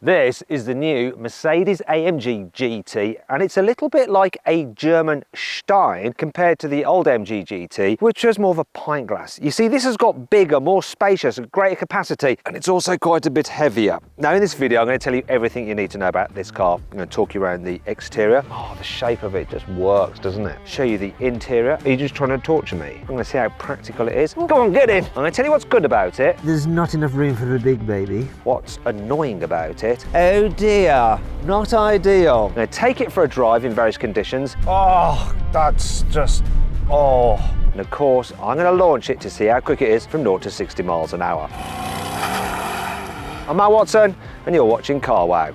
This is the new Mercedes-AMG GT, and it's a little bit like a German Stein compared to the old AMG GT, which was more of a pint glass. You see, this has got bigger, more spacious, greater capacity, and it's also quite a bit heavier. Now in this video, I'm going to tell you everything you need to know about this car. I'm going to talk you around the exterior. Oh, the shape of it just works, doesn't it? Show you the interior. Are you just trying to torture me? I'm going to see how practical it is. Come on, get in. I'm going to tell you what's good about it. There's not enough room for a big baby. What's annoying about it. Oh dear, not ideal. I'm going to take it for a drive in various conditions. Oh, that's just, oh. And of course, I'm going to launch it to see how quick it is from 0 to 60 miles an hour. I'm Matt Watson, and you're watching CarWow.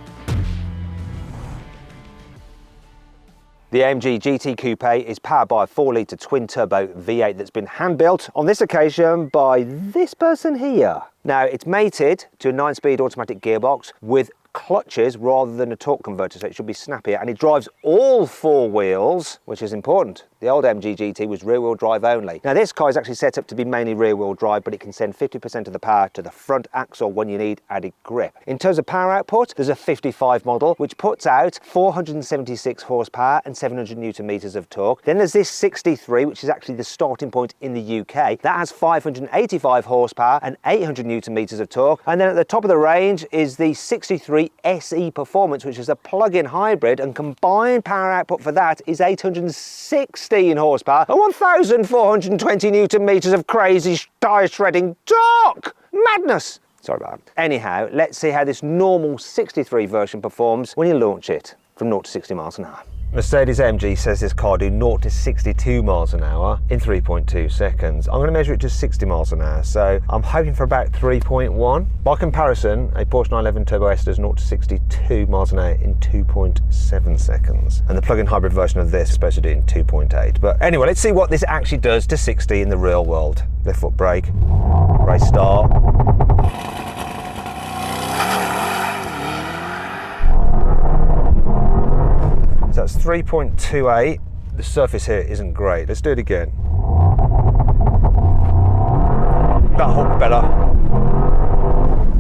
The AMG GT Coupe is powered by a 4-litre twin-turbo V8 that's been hand-built, on this occasion by this person here. Now, it's mated to a 9-speed automatic gearbox with clutches rather than a torque converter, so it should be snappier, and it drives all 4 wheels, which is important. The old AMG GT was rear-wheel drive only. Now this car is actually set up to be mainly rear-wheel drive, but it can send 50% of the power to the front axle when you need added grip. In terms of power output, there's a 55 model, which puts out 476 horsepower and 700 newton meters of torque. Then there's this 63, which is actually the starting point in the UK. That has 585 horsepower and 800 newton meters of torque. And then at the top of the range is the 63 SE Performance, which is a plug-in hybrid, and combined power output for that is 816 horsepower and 1,420 newton meters of crazy tire shredding torque. Madness. Sorry about that. Anyhow, let's see how this normal 63 version performs when you launch it from 0 to 60 miles an hour. Mercedes-AMG says this car do 0 to 62 miles an hour in 3.2 seconds. I'm going to measure it to 60 miles an hour, so I'm hoping for about 3.1. By comparison, a Porsche 911 Turbo S does 0 to 62 miles an hour in 2.7 seconds. And the plug-in hybrid version of this is supposed to do it in 2.8. But anyway, let's see what this actually does to 60 in the real world. Left foot brake, race start. So that's 3.28. The surface here isn't great. Let's do it again. That hooked better.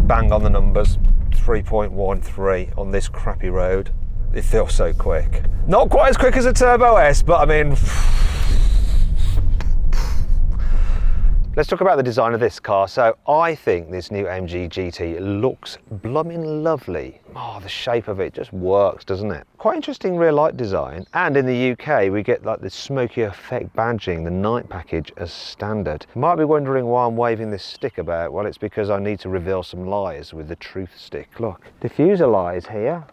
Bang on the numbers. 3.13 on this crappy road. It feels so quick. Not quite as quick as a Turbo S, but I mean, let's talk about the design of this car. So I think this new AMG GT looks blooming lovely. Oh, the shape of it just works, doesn't it? Quite interesting rear light design. And in the UK, we get like the smoky effect badging, the night package as standard. You might be wondering why I'm waving this stick about. Well, it's because I need to reveal some lies with the truth stick. Look, diffuser lies here.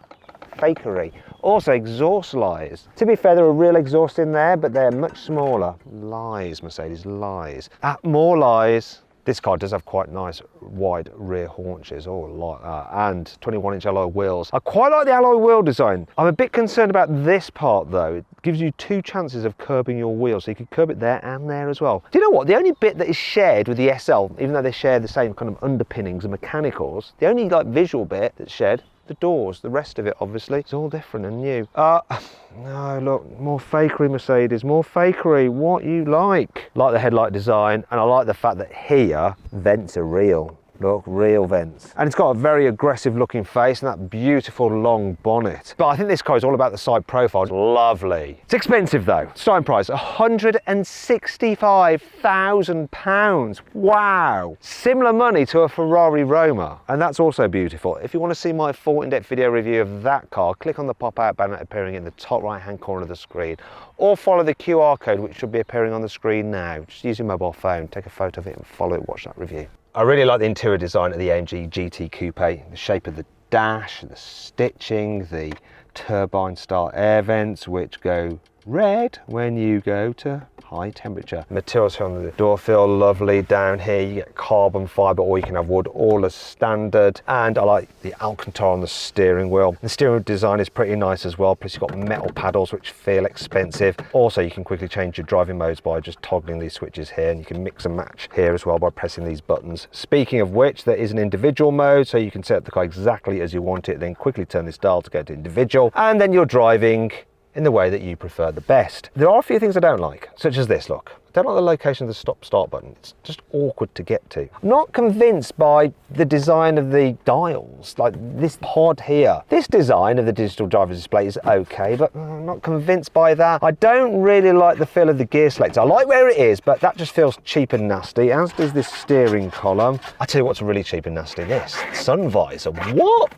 Fakery. Also exhaust lies. To be fair, there are real exhausts in there, but they're much smaller. Lies, Mercedes, lies. More lies. This car does have quite nice wide rear haunches, oh, like that, and 21-inch alloy wheels. I quite like the alloy wheel design. I'm a bit concerned about this part though. It gives you 2 chances of curbing your wheel, so you could curb it there and there as well. Do you know what? The only bit that is shared with the SL, even though they share the same kind of underpinnings and mechanicals, the only like visual bit that's shared, the doors. The rest of it obviously it's all different and new. No, look, more fakery, Mercedes, more fakery. What you like the headlight design, and I like the fact that here vents are real. Look, real vents. And it's got a very aggressive looking face and that beautiful long bonnet. But I think this car is all about the side profile. It's lovely. It's expensive though. Starting price, £165,000. Wow. Similar money to a Ferrari Roma. And that's also beautiful. If you want to see my full in-depth video review of that car, click on the pop-out banner appearing in the top right-hand corner of the screen, or follow the QR code which should be appearing on the screen now. Just use your mobile phone, take a photo of it and follow it, watch that review. I really like the interior design of the AMG GT Coupe, the shape of the dash, the stitching, the turbine style air vents which go red when you go to high temperature. Materials here on the door feel lovely. Down here you get carbon fibre, or you can have wood, all as standard. And I like the Alcantara on the steering wheel. The steering wheel design is pretty nice as well, plus you've got metal paddles which feel expensive. Also you can quickly change your driving modes by just toggling these switches here, and you can mix and match here as well by pressing these buttons. Speaking of which, there is an individual mode, so you can set up the car exactly as you want it, then quickly turn this dial to go to individual, and then you're driving in the way that you prefer the best. There are a few things I don't like, such as this, look. I don't like the location of the stop-start button. It's just awkward to get to. I'm not convinced by the design of the dials, like this pod here. This design of the digital driver's display is okay, but I'm not convinced by that. I don't really like the feel of the gear selector. I like where it is, but that just feels cheap and nasty, as does this steering column. I tell you what's really cheap and nasty, this sun visor. What?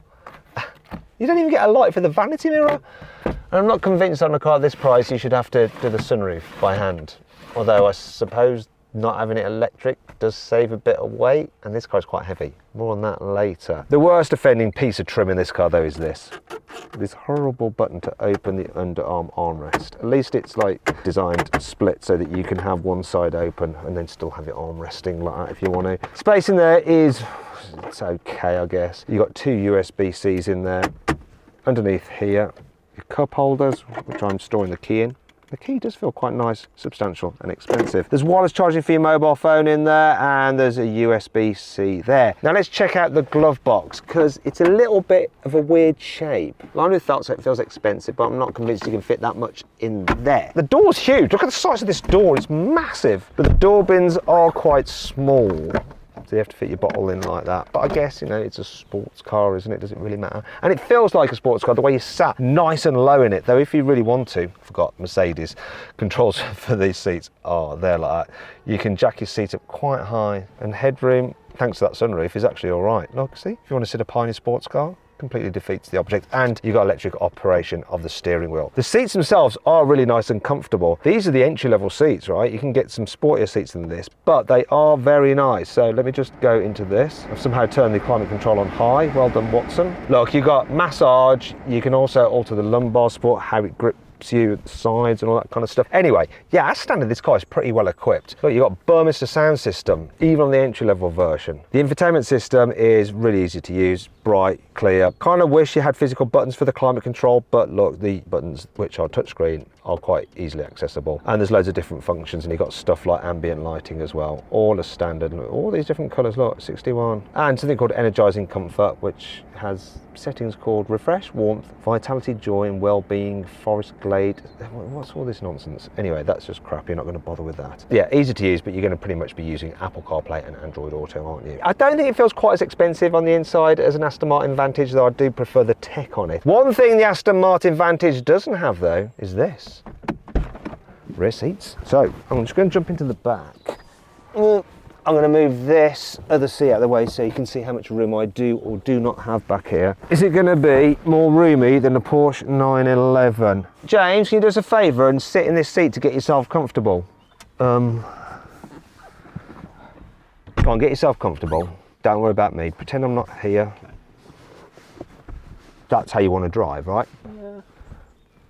You don't even get a light for the vanity mirror. And I'm not convinced on a car this price you should have to do the sunroof by hand. Although I suppose not having it electric does save a bit of weight, and this car's quite heavy. More on that later. The worst offending piece of trim in this car though is this horrible button to open the underarm armrest. At least it's like designed split so that you can have one side open and then still have it arm resting like that if you want to. Space in there is, it's okay I guess. You've got 2 USB-Cs in there. Underneath here, your cup holders, which I'm storing the key in. The key does feel quite nice, substantial and expensive. There's wireless charging for your mobile phone in there, and there's a USB-C there. Now let's check out the glove box, because it's a little bit of a weird shape. Line with felt, so it feels expensive, but I'm not convinced you can fit that much in there. The door's huge. Look at the size of this door, it's massive. But the door bins are quite small. So you have to fit your bottle in like that. But I guess, you know, it's a sports car, isn't it? Does it really matter? And it feels like a sports car, the way you sat nice and low in it. Though if you really want to, I forgot Mercedes controls for these seats are there like that. You can jack your seat up quite high, and headroom, thanks to that sunroof, is actually all right. Look, see, if you want to sit a pioneer sports car, completely defeats the object. And you've got electric operation of the steering wheel. The seats themselves are really nice and comfortable. These are the entry-level seats, right? You can get some sportier seats than this, but they are very nice. So let me just go into this. I've somehow turned the climate control on high. Well done, Watson. Look, you've got massage. You can also alter the lumbar support, how it grips you at the sides and all that kind of stuff. Anyway, yeah, as standard, this car is pretty well equipped. Look, you've got Burmester sound system, even on the entry-level version. The infotainment system is really easy to use, bright, clear. Kind of wish you had physical buttons for the climate control, but look, the buttons, which are touchscreen, are quite easily accessible. And there's loads of different functions, and you've got stuff like ambient lighting as well, all as standard. Look, all these different colours, look, 61. And something called Energising Comfort, which has settings called refresh, warmth, vitality, joy and well-being, forest glade. What's all this nonsense? Anyway, that's just crap. You're not going to bother with that. Yeah, easy to use, but you're going to pretty much be using Apple CarPlay and Android Auto, aren't you? I don't think it feels quite as expensive on the inside as an Aston Martin Vantage, though I do prefer the tech on it. One thing the Aston Martin Vantage doesn't have though is this. Rear seats. So I'm just going to jump into the back. I'm going to move this other seat out of the way so you can see how much room I do or do not have back here. Is it going to be more roomy than a Porsche 911? James, can you do us a favour and sit in this seat to get yourself comfortable? Come on, get yourself comfortable. Don't worry about me. Pretend I'm not here. That's how you want to drive, right? Yeah.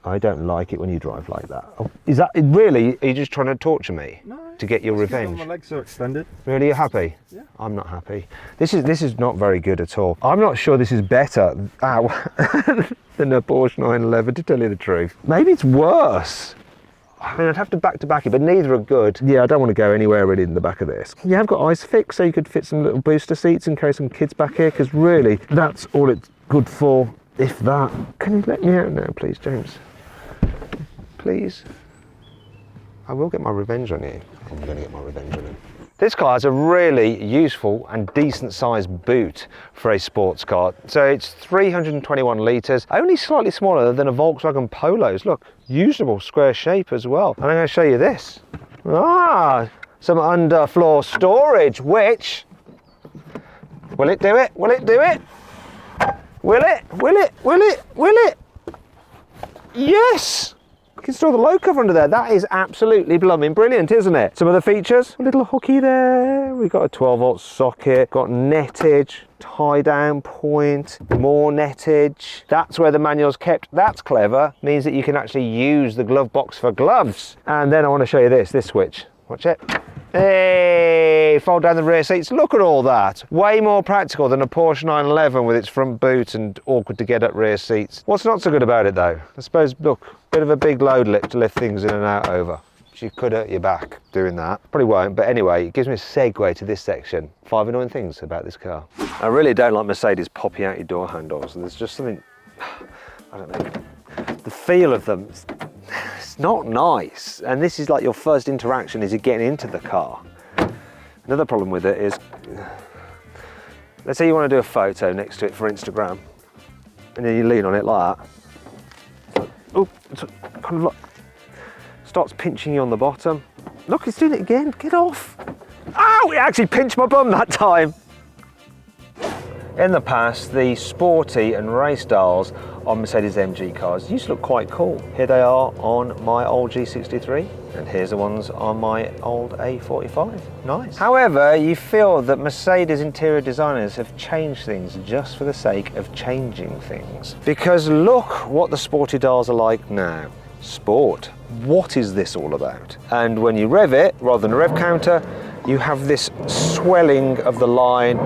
I don't like it when you drive like that. Oh, is that really? Are you just trying to torture me? No. To get your revenge? My legs are extended. Really, you're happy? Yeah. I'm not happy. This is not very good at all. I'm not sure this is better than a Porsche 911, to tell you the truth. Maybe it's worse. I mean, I'd have to back it, but neither are good. Yeah, I don't want to go anywhere really in the back of this. You have got ISOFIX, so you could fit some little booster seats and carry some kids back here, because really, that's all it's good for, if that. Can you let me out now, please, James? Please? I will get my revenge on you. I'm going to get my revenge on him. This car has a really useful and decent sized boot for a sports car. So it's 321 litres, only slightly smaller than a Volkswagen Polo's. Look, usable square shape as well. And I'm going to show you this. Some underfloor storage, which, will it do it? Will it do it? Will it? Will it? Will it? Will it? Yes! You can store the low cover under there. That is absolutely blooming brilliant, isn't it? Some of the features, a little hooky there. We've got a 12-volt socket, got nettage, tie down point, more nettage. That's where the manual's kept. That's clever. Means that you can actually use the glove box for gloves. And then I want to show you this switch. Watch it. Hey, fold down the rear seats. Look at all that. Way more practical than a Porsche 911 with its front boot and awkward to get up rear seats. What's not so good about it though? I suppose, look, bit of a big load lift to lift things in and out over. You could hurt your back doing that. Probably won't, but anyway, it gives me a segue to this section. 5 annoying things about this car. I really don't like Mercedes popping out your door handles, and there's just something, I don't know, the feel of them It's not nice. And this is like your first interaction is you're getting into the car. Another problem with it is, let's say you want to do a photo next to it for Instagram, and then you lean on it like that. Oh, it's kind of like, starts pinching you on the bottom. Look, it's doing it again, get off. Ow, it actually pinched my bum that time. In the past, the sporty and race styles on Mercedes-AMG cars used to look quite cool. Here they are on my old G63, and here's the ones on my old A45. Nice. However, you feel that Mercedes interior designers have changed things just for the sake of changing things. Because look what the sporty dials are like now. Sport. What is this all about? And when you rev it, rather than a rev counter, you have this swelling of the line.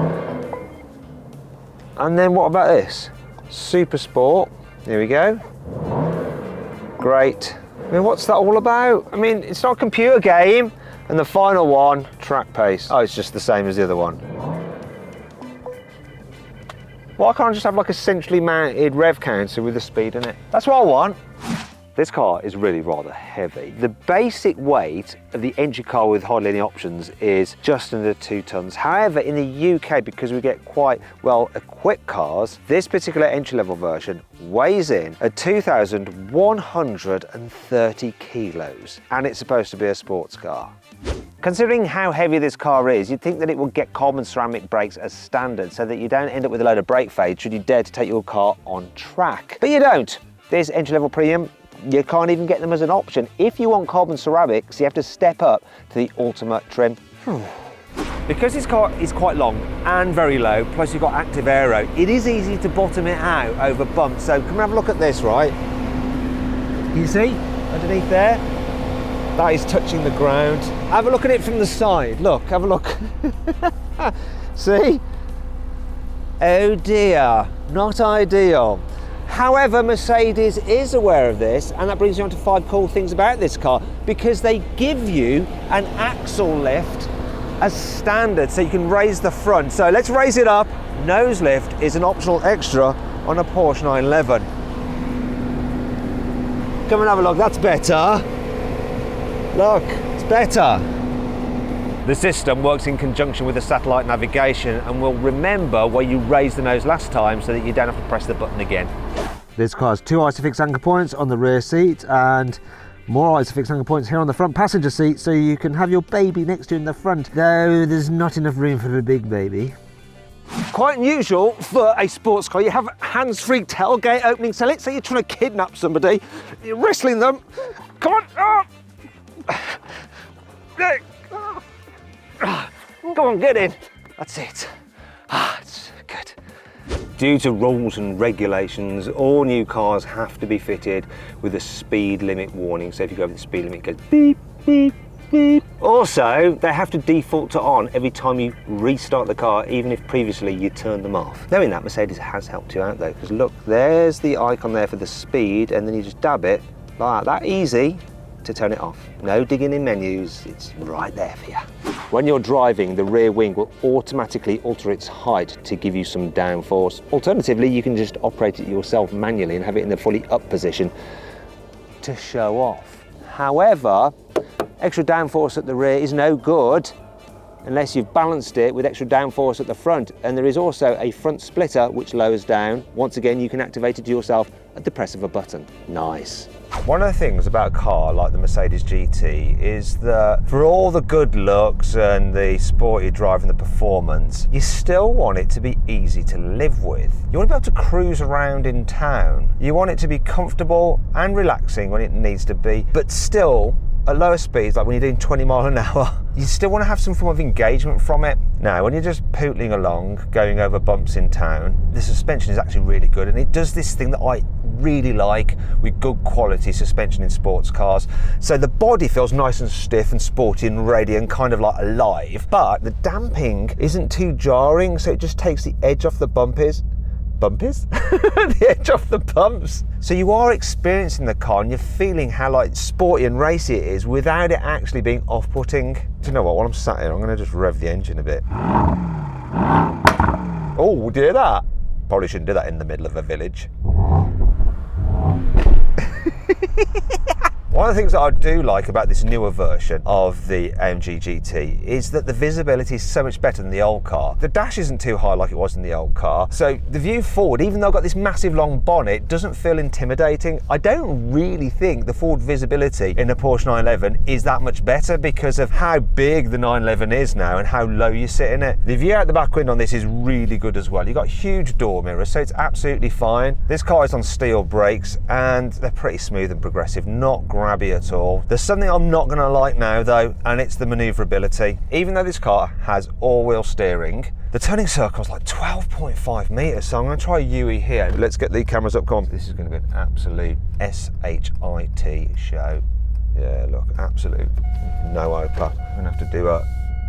And then what about this? Super Sport, here we go. Great. I mean, what's that all about? I mean, it's not a computer game. And the final one, track pace. Oh, it's just the same as the other one. Why can't I just have like a centrally mounted rev counter with the speed in it? That's what I want. This car is really rather heavy. The basic weight of the entry car with hardly any options is just under 2 tons. However, in the UK, because we get quite well equipped cars, this particular entry-level version weighs in at 2,130 kilos, and it's supposed to be a sports car. Considering how heavy this car is, you'd think that it would get carbon ceramic brakes as standard so that you don't end up with a load of brake fade should you dare to take your car on track. But you don't. This entry-level premium, you can't even get them as an option. If you want carbon ceramics, you have to step up to the ultimate trim. Because this car is quite long and very low, plus you've got active aero, it is easy to bottom it out over bumps. So come and have a look at this, right? You see, underneath there? That is touching the ground. Have a look at it from the side. Look, have a look. See? Oh dear, not ideal. However, Mercedes is aware of this, and that brings me on to 5 cool things about this car, because they give you an axle lift as standard, so you can raise the front. So let's raise it up. Nose lift is an optional extra on a Porsche 911. Come and have a look, that's better. Look, it's better. The system works in conjunction with the satellite navigation and will remember where you raised the nose last time so that you don't have to press the button again. This car has 2 Isofix anchor points on the rear seat and more Isofix anchor points here on the front passenger seat, so you can have your baby next to you in the front, though there's not enough room for the big baby. Quite unusual for a sports car. You have hands-free tailgate opening, so let's say you're trying to kidnap somebody, you're wrestling them. Come on. Go on, get in. That's it. It's good. Due to rules and regulations, all new cars have to be fitted with a speed limit warning. So if you go over the speed limit, it goes beep, beep, beep. Also, they have to default to on every time you restart the car, even if previously you turned them off. Knowing that, Mercedes has helped you out though, because look, there's the icon there for the speed, and then you just dab it like that easy to turn it off. No digging in menus, it's right there for you. When you're driving, the rear wing will automatically alter its height to give you some downforce. Alternatively, you can just operate it yourself manually and have it in the fully up position to show off. However, extra downforce at the rear is no good unless you've balanced it with extra downforce at the front. And there is also a front splitter which lowers down. Once again, you can activate it yourself at the press of a button. Nice. One of the things about a car like the Mercedes GT is that for all the good looks and the sporty drive and the performance, you still want it to be easy to live with. You want to be able to cruise around in town. You want it to be comfortable and relaxing when it needs to be, but still at lower speeds, like when you're doing 20 miles an hour, you still want to have some form of engagement from it. Now, when you're just pootling along, going over bumps in town, the suspension is actually really good, and it does this thing that I really like with good quality suspension in sports cars. So the body feels nice and stiff and sporty and ready and kind of like alive, but the damping isn't too jarring, so it just takes the edge off the bumpies? The edge off the bumps. So you are experiencing the car and you're feeling how like sporty and racy it is without it actually being off-putting. Do you know what, while I'm sat here, I'm gonna just rev the engine a bit. Oh, do you hear that? Probably shouldn't do that in the middle of a village. One of the things that I do like about this newer version of the AMG GT is that the visibility is so much better than the old car. The dash isn't too high like it was in the old car, so the view forward, even though I've got this massive long bonnet, doesn't feel intimidating. I don't really think the forward visibility in the Porsche 911 is that much better because of how big the 911 is now and how low you sit in it. The view out the back window on this is really good as well. You've got huge door mirrors, so it's absolutely fine. This car is on steel brakes and they're pretty smooth and progressive, not grabby at all. There's something I'm not going to like now though, and it's the manoeuvrability. Even though this car has all-wheel steering, the turning circle is like 12.5 meters, so I'm going to try a UE here. Let's get the cameras up, come on. This is going to be an absolute SHIT show. Yeah, look, absolute no oper. I'm going to have to do a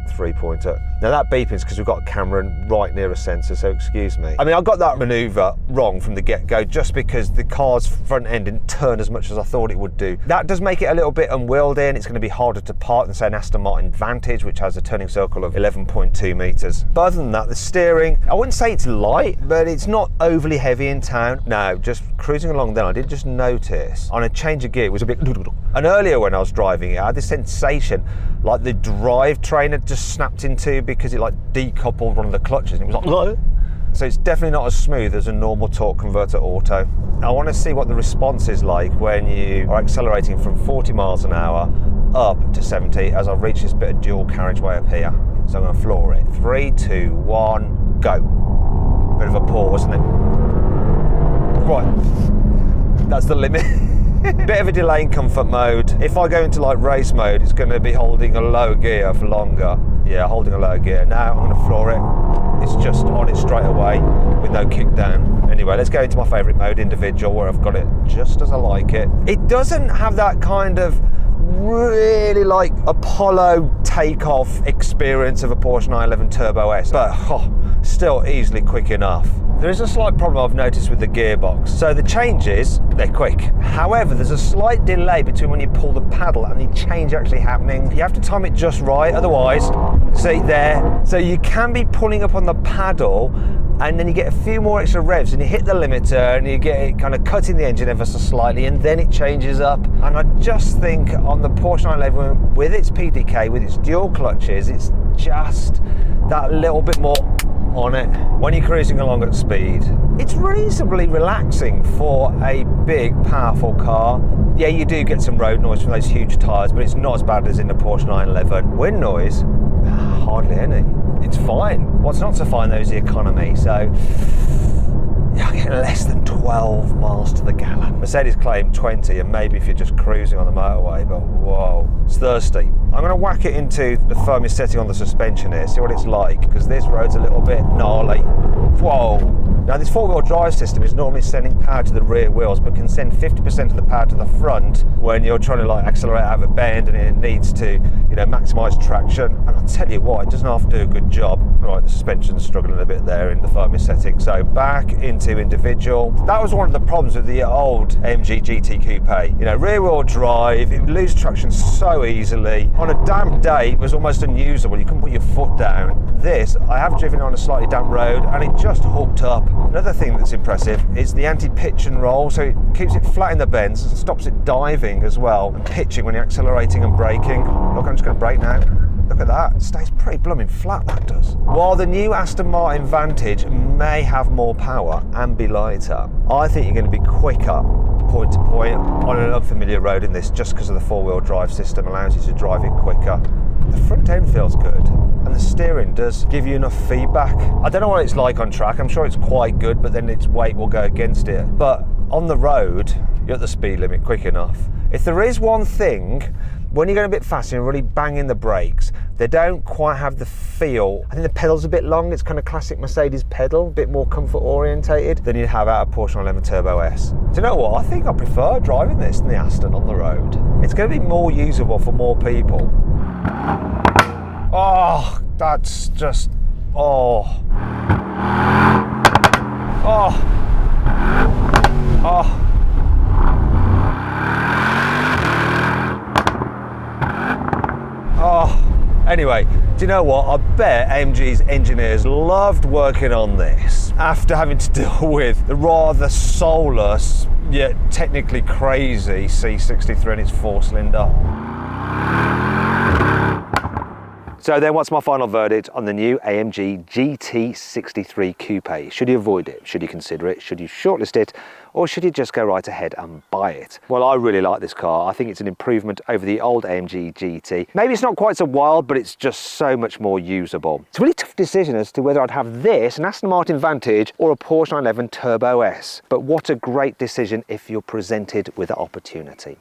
3-pointer. Now that beeping is because we've got a camera right near a sensor, so excuse me. I mean, I got that manoeuvre wrong from the get-go just because the car's front end didn't turn as much as I thought it would do. That does make it a little bit unwieldy, and it's going to be harder to park than, say, an Aston Martin Vantage, which has a turning circle of 11.2 meters. But other than that, the steering, I wouldn't say it's light, but it's not overly heavy in town. Now, just cruising along then, I did just notice on a change of gear, it was a bit, and earlier when I was driving it, I had this sensation like the drivetrain had just snapped into because it like decoupled one of the clutches and it was like, whoa. So it's definitely not as smooth as a normal torque converter auto. I want to see what the response is like when you are accelerating from 40 miles an hour up to 70 as I reach this bit of dual carriageway up here. So I'm going to floor it. 3, 2, 1, go. Bit of a pause, isn't it? Right, that's the limit. Bit of a delay in comfort mode. If I go into like race mode, it's going to be holding a low gear for longer. Yeah, holding a low gear. Now I'm going to floor it. It's just on it straight away with no kick down. Anyway, let's go into my favourite mode, individual, where I've got it just as I like it. It doesn't have that kind of really like Apollo takeoff experience of a Porsche 911 Turbo S, but still easily quick enough. There is a slight problem I've noticed with the gearbox. So the changes, they're quick. However, there's a slight delay between when you pull the paddle and the change actually happening. You have to time it just right, otherwise, see there. So you can be pulling up on the paddle and then you get a few more extra revs and you hit the limiter and you get it kind of cutting the engine ever so slightly and then it changes up. And I just think on the Porsche 911 with its PDK, with its dual clutches, it's just that little bit more on it. When you're cruising along at speed, it's reasonably relaxing for a big, powerful car. Yeah, you do get some road noise from those huge tyres, but it's not as bad as in the Porsche 911. Wind noise, hardly any. It's fine. What's not so fine though is the economy. So you're getting less than 12 miles to the gallon. Mercedes claim 20, and maybe if you're just cruising on the motorway, but whoa, it's thirsty. I'm going to whack it into the firmest setting on the suspension here, see what it's like, because this road's a little bit gnarly. Whoa. Now this four-wheel drive system is normally sending power to the rear wheels, but can send 50% of the power to the front when you're trying to like accelerate out of a bend and it needs to, you know, maximise traction. And I'll tell you what, it doesn't have to do a good job. Right, the suspension's struggling a bit there in the firmest setting. So back into individual. That was one of the problems with the old Amg Gt Coupe. You know, rear wheel drive, it would lose traction so easily. On a damp day, it was almost unusable. You couldn't put your foot down. This, I have driven on a slightly damp road and it just hooked up. Another thing that's impressive is the anti-pitch and roll, so it keeps it flat in the bends and stops it diving as well, and pitching when you're accelerating and braking. Look, I'm just going to brake now. Look at that, it stays pretty blooming flat, that does. While the new Aston Martin Vantage may have more power and be lighter, I think you're going to be quicker point to point on an unfamiliar road in this, just because of the four-wheel drive system allows you to drive it quicker. The front end feels good, and the steering does give you enough feedback. I don't know what it's like on track, I'm sure it's quite good, but then its weight will go against it. But on the road, you're at the speed limit quick enough. If there is one thing, when you're going a bit faster and really banging the brakes, they don't quite have the feel. I think the pedal's a bit long, it's kind of classic Mercedes pedal, a bit more comfort orientated than you'd have out of Porsche 911 Turbo S. Do you know what? I think I prefer driving this than the Aston on the road. It's going to be more usable for more people. Oh, that's just, oh. Anyway, do you know what? I bet AMG's engineers loved working on this. after having to deal with the rather soulless yet technically crazy C63 and its 4-cylinder. So then what's my final verdict on the new AMG GT63 Coupe? Should you avoid it? Should you consider it? Should you shortlist it? Or should you just go right ahead and buy it? Well, I really like this car. I think it's an improvement over the old AMG GT. Maybe it's not quite so wild, but it's just so much more usable. It's a really tough decision as to whether I'd have this, an Aston Martin Vantage, or a Porsche 911 Turbo S. But what a great decision if you're presented with the opportunity.